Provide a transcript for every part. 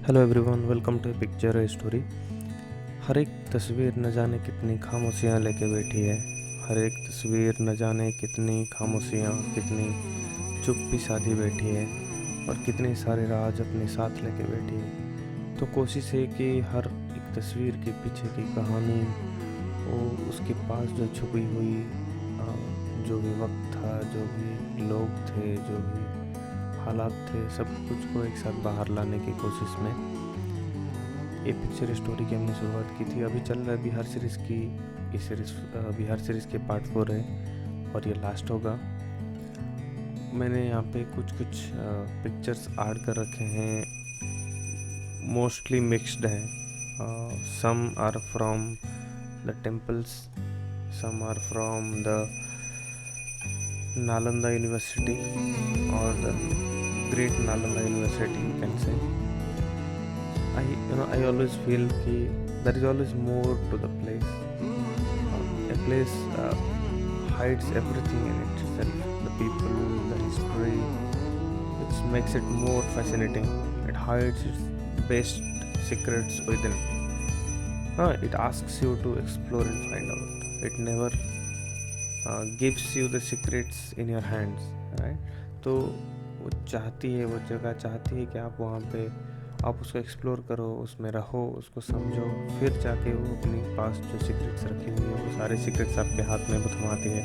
Hello everyone, welcome to picture story. हर एक तस्वीर न जाने कितनी खामोशियाँ लेके बैठी है। हर एक तस्वीर न जाने कितनी खामोशियाँ, कितनी चुप्पी साधी बैठी है और कितने सारे राज अपने साथ लेके बैठी है। तो कोशिश है कि हर एक तस्वीर के पीछे की कहानी, वो उसके पास जो छुपी हुई जो भी वक्त था, जो भी लोग थे, जो भी हालात थे, सब कुछ को एक साथ बाहर लाने की कोशिश में ये पिक्चर स्टोरी की हमने शुरुआत की थी। अभी चल रहा है बिहार सीरीज़ की। बिहार सीरीज़ के पार्ट 4 है और ये लास्ट होगा। मैंने यहाँ पे कुछ पिक्चर्स ऐड कर रखे हैं, मोस्टली मिक्स्ड है। Some are from the temples, some are from the Nalanda university और the great Nalanda university, you can say. I always feel कि there is always more to the place. A place hides everything in itself, the people, the history, which makes it more fascinating. It hides its best secrets within. It asks you to explore and find out. It never gives you the secrets in your hands, right? तो वो चाहती है, वो जगह चाहती है कि आप वहाँ पे आप उसको एक्सप्लोर करो, उसमें रहो, उसको समझो, फिर जाके वो अपने पास जो सीक्रेट्स रखी हुई है वो सारे सीक्रेट्स आपके हाथ में वो थमाती है।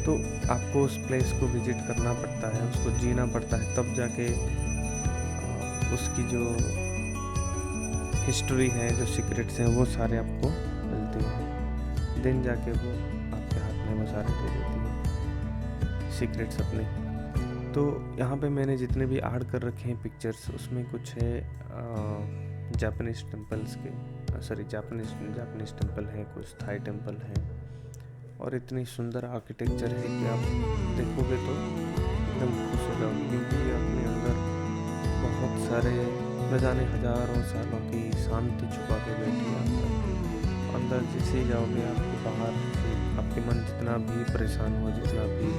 तो आपको उस प्लेस को विजिट करना पड़ता है, उसको जीना पड़ता है, तब जाके उसकी जो हिस्ट्री है, जो सीक्रेट्स हैं, वो सारे आपको मिलते हैं। देन जाके वो आपके हाथ में वो सारे दे देती है सीक्रेट्स अपने। तो यहाँ पे मैंने जितने भी ऐड कर रखे हैं पिक्चर्स, उसमें कुछ है जापानीज़ टेम्पल्स के, जापानीज़ टेम्पल हैं, कुछ थाई टेम्पल हैं, और इतनी सुंदर आर्किटेक्चर है कि आप देखोगे तो एकदम खुश हो जाओगे, क्योंकि ये अपने अंदर बहुत सारे न जाने हजारों सालों की शांति छुपा के बैठी है। अंदर जैसे ही जाओगे, आपके बाहर से आपके मन जितना भी परेशान हो, जितना भी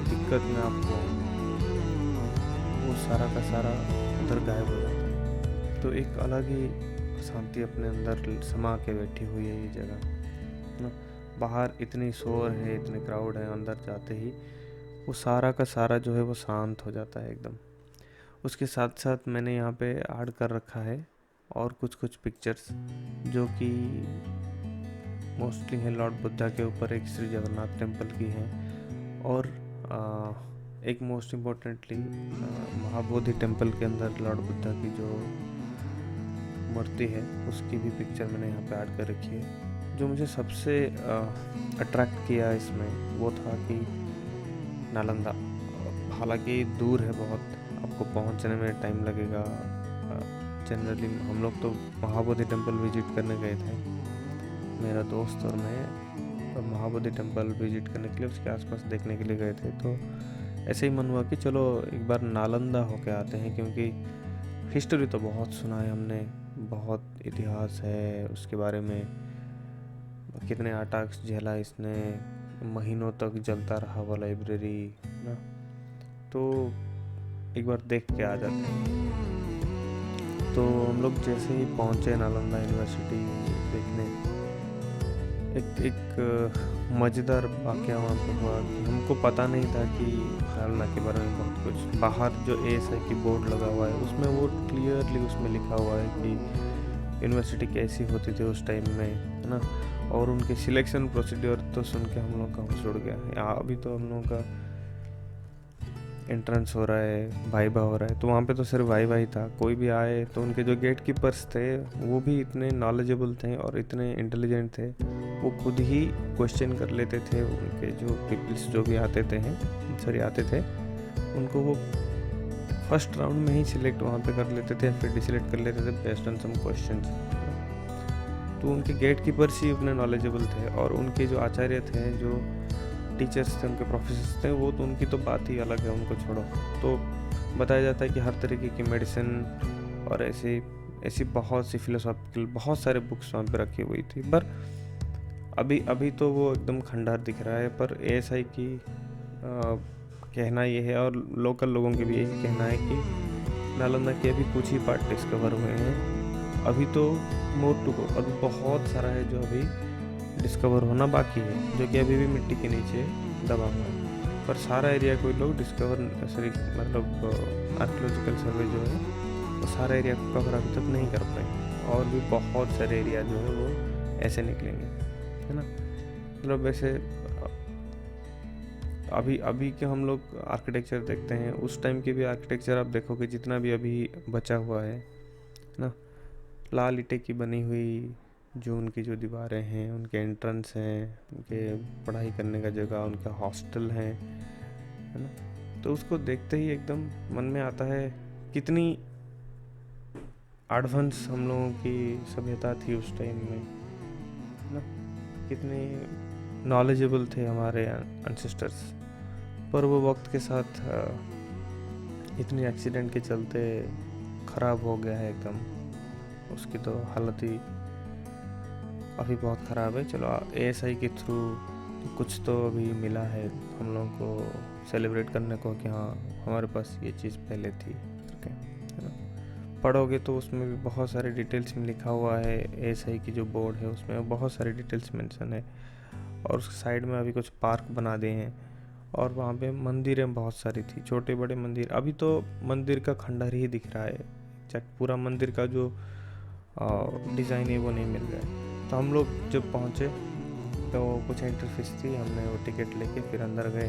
दिक्कत में आप हो, वो सारा का सारा उधर गायब हो जाता है। तो एक अलग ही शांति अपने अंदर समा के बैठी हुई है ये जगह ना। बाहर इतनी शोर है, इतने क्राउड है, अंदर जाते ही वो सारा का सारा जो है वो शांत हो जाता है एकदम। उसके साथ साथ मैंने यहाँ पे ऐड कर रखा है और कुछ पिक्चर्स जो कि मोस्टली हैं लॉर्ड बुद्धा के ऊपर, एक श्री जगन्नाथ टेम्पल की हैं, और एक मोस्ट इम्पोर्टेंटली महाबोधि टेम्पल के अंदर लॉर्ड बुद्धा की जो मूर्ति है उसकी भी पिक्चर मैंने यहाँ पे ऐड कर रखी है। जो मुझे सबसे अट्रैक्ट किया इसमें वो था कि नालंदा, हालांकि दूर है बहुत, आपको पहुँचने में टाइम लगेगा। जनरली हम लोग तो महाबोधि टेम्पल विजिट करने गए थे, मेरा दोस्त और मैं महाबोधि टेम्पल विजिट करने के लिए, उसके आसपास देखने के लिए गए थे। तो ऐसे ही मन हुआ कि चलो एक बार नालंदा होके आते हैं, क्योंकि हिस्ट्री तो बहुत सुना है हमने, बहुत इतिहास है उसके बारे में, कितने अटैक्स झेला इसने, महीनों तक जलता रहा वो लाइब्रेरी ना। तो एक बार देख के आ जाते हैं। तो हम लोग जैसे ही पहुँचे नालंदा यूनिवर्सिटी देखने, एक मज़ेदार वाक़या वहाँ पर हुआ कि हमको पता नहीं था कि नालंदा के बारे में बहुत कुछ। बाहर जो ASI की बोर्ड लगा हुआ है उसमें वो क्लियरली उसमें लिखा हुआ है कि यूनिवर्सिटी कैसी होती थी उस टाइम में, है ना। और उनके सिलेक्शन प्रोसीड्योर तो सुन के हम लोग का होश उड़ गया। अभी तो हम लोगों का एंट्रेंस हो रहा है, वाइवा हो रहा है, तो वहाँ पे तो सिर्फ वाइवा ही था। कोई भी आए तो उनके जो गेट कीपर्स थे वो भी इतने नॉलेजेबल थे और इतने इंटेलिजेंट थे, वो खुद ही क्वेश्चन कर लेते थे उनके जो पीपल्स जो भी आते थे उनको वो फर्स्ट राउंड में ही सिलेक्ट वहाँ पे कर लेते थे, फिर डिसलेक्ट कर लेते थे बेस्ड ऑन सम क्वेश्चंस। तो उनके गेट कीपर्स ही उतने नॉलेजेबल थे, और उनके जो आचार्य थे, जो टीचर्स थे, उनके प्रोफेसर्स थे, वो तो उनकी तो बात ही अलग है, उनको छोड़ो। तो बताया जाता है कि हर तरीके की मेडिसिन और ऐसी बहुत सी फिलोसॉफिकल बहुत सारे बुक्स वहाँ पे रखी हुई थी। पर अभी तो वो एकदम खंडहर दिख रहा है। पर ASI की कहना ये है, और लोकल लोगों के भी यही कहना है कि नालंदा के अभी कुछ ही पार्ट डिस्कवर हुए हैं, अभी तो मोर टू गो, अभी बहुत सारा है जो अभी डिस्कवर होना बाकी है, जो कि अभी भी मिट्टी के नीचे दबा हुआ है। पर सारा एरिया कोई लोग डिस्कवर मतलब आर्कियोलॉजिकल सर्वे जो है वो सारा एरिया को कवर अभी तक नहीं कर पाए, और भी बहुत सारे एरिया जो है वो ऐसे निकलेंगे, है ना। मतलब वैसे अभी के हम लोग आर्किटेक्चर देखते हैं, उस टाइम के भी आर्किटेक्चर आप देखोगे जितना भी अभी बचा हुआ है ना, लाल ईंटें की बनी हुई जो उनकी जो दीवारें हैं, उनके एंट्रेंस हैं, उनके पढ़ाई करने का जगह, उनके हॉस्टल हैं, है ना। तो उसको देखते ही एकदम मन में आता है कितनी एडवांस हम लोगों की सभ्यता थी उस टाइम में, है ना, कितने नॉलेजेबल थे हमारे एंसेस्टर्स। पर वो वक्त के साथ इतने एक्सीडेंट के चलते ख़राब हो गया है एकदम, उसकी तो हालत ही अभी बहुत ख़राब है। चलो ASI के थ्रू कुछ तो अभी मिला है हम लोगों को सेलिब्रेट करने को कि हाँ हमारे पास ये चीज़ पहले थी करके, है ना। पढ़ोगे तो उसमें भी बहुत सारे डिटेल्स में लिखा हुआ है, ASI की जो बोर्ड है उसमें बहुत सारे डिटेल्स मेंशन है। और उसके साइड में अभी कुछ पार्क बना दिए हैं, और वहाँ पे मंदिरें बहुत सारी थी, छोटे बड़े मंदिर। अभी तो मंदिर का खंडहर ही दिख रहा है, पूरा मंदिर का जो डिज़ाइन है वो नहीं मिल रहा है। तो हम लोग जब पहुँचे तो कुछ एंट्री फीस थी, हमने वो टिकट लेके फिर अंदर गए,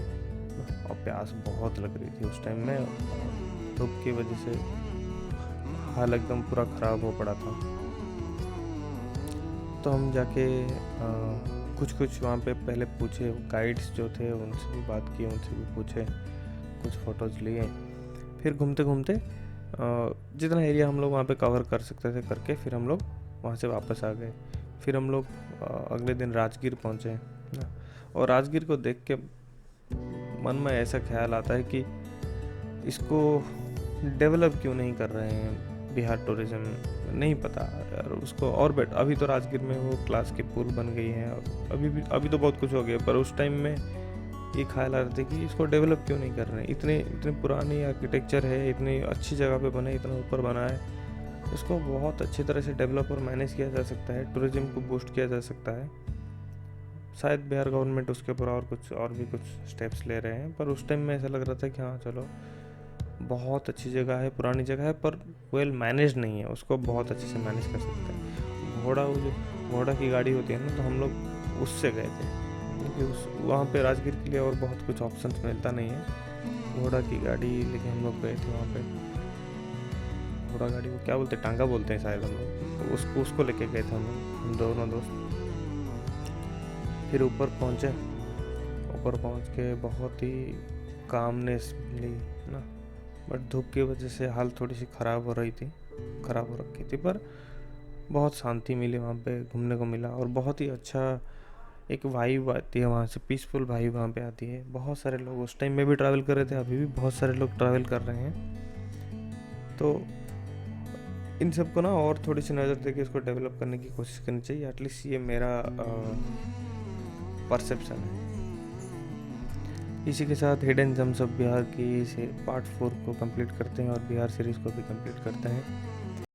और प्यास बहुत लग रही थी उस टाइम में, धूप की वजह से हाल एकदम पूरा ख़राब हो पड़ा था। तो हम जाके कुछ वहाँ पे पहले पूछे, गाइड्स जो थे उनसे भी बात की, उनसे भी पूछे, कुछ फ़ोटोज़ लिए। फिर घूमते घूमते जितना एरिया हम लोग वहाँ पे कवर कर सकते थे करके फिर हम लोग वहाँ से वापस आ गए। फिर हम लोग अगले दिन राजगीर पहुँचे ना, और राजगीर को देख के मन में ऐसा ख्याल आता है कि इसको डेवलप क्यों नहीं कर रहे हैं बिहार टूरिज़्म, नहीं पता यार उसको और अभी तो राजगीर में वो ग्लास की पुल बन गई है, अभी तो बहुत कुछ हो गया, पर उस टाइम में ये ख्याल आ रहा था कि इसको डेवलप क्यों नहीं कर रहे हैं। इतनी पुरानी आर्किटेक्चर है, इतनी अच्छी जगह पे बना है, इतना ऊपर बना है, इसको बहुत अच्छी तरह से डेवलप और मैनेज किया जा सकता है, टूरिज़्म को बूस्ट किया जा सकता है। शायद बिहार गवर्नमेंट उसके ऊपर और भी कुछ स्टेप्स ले रहे हैं, पर उस टाइम में ऐसा लग रहा था कि हाँ चलो बहुत अच्छी जगह है, पुरानी जगह है, पर वेल मैनेज नहीं है, उसको बहुत अच्छे से मैनेज कर सकते हैं। घोड़ा की गाड़ी होती है ना, तो हम लोग उससे गए थे, क्योंकि वहाँ पे राजगीर के लिए और बहुत कुछ ऑप्शंस मिलता नहीं है। घोड़ा की गाड़ी लेके हम लोग गए थे वहाँ पे, घोड़ा गाड़ी को क्या बोलते हैं, टांगा बोलते हैं शायद हम लोग, तो उसको लेके गए थे हम दोनों दोस्त। फिर ऊपर पहुँच के बहुत ही कामनेस मिली ना, बट धूप की वजह से हाल थोड़ी सी ख़राब हो रखी थी, पर बहुत शांति मिली वहाँ पे, घूमने को मिला, और बहुत ही अच्छा एक वाइब आती है वहाँ से, पीसफुल वाइब वहाँ पे आती है। बहुत सारे लोग उस टाइम में भी ट्रैवल कर रहे थे, अभी भी बहुत सारे लोग ट्रैवल कर रहे हैं। तो इन सब को ना और थोड़ी सी नज़र देके इसको डेवलप करने की कोशिश करनी चाहिए, एटलीस्ट ये मेरा परसेप्शन है। इसी के साथ हिडन जेम्स ऑफ बिहार की से पार्ट 4 को कंप्लीट करते हैं और बिहार सीरीज़ को भी कंप्लीट करते हैं।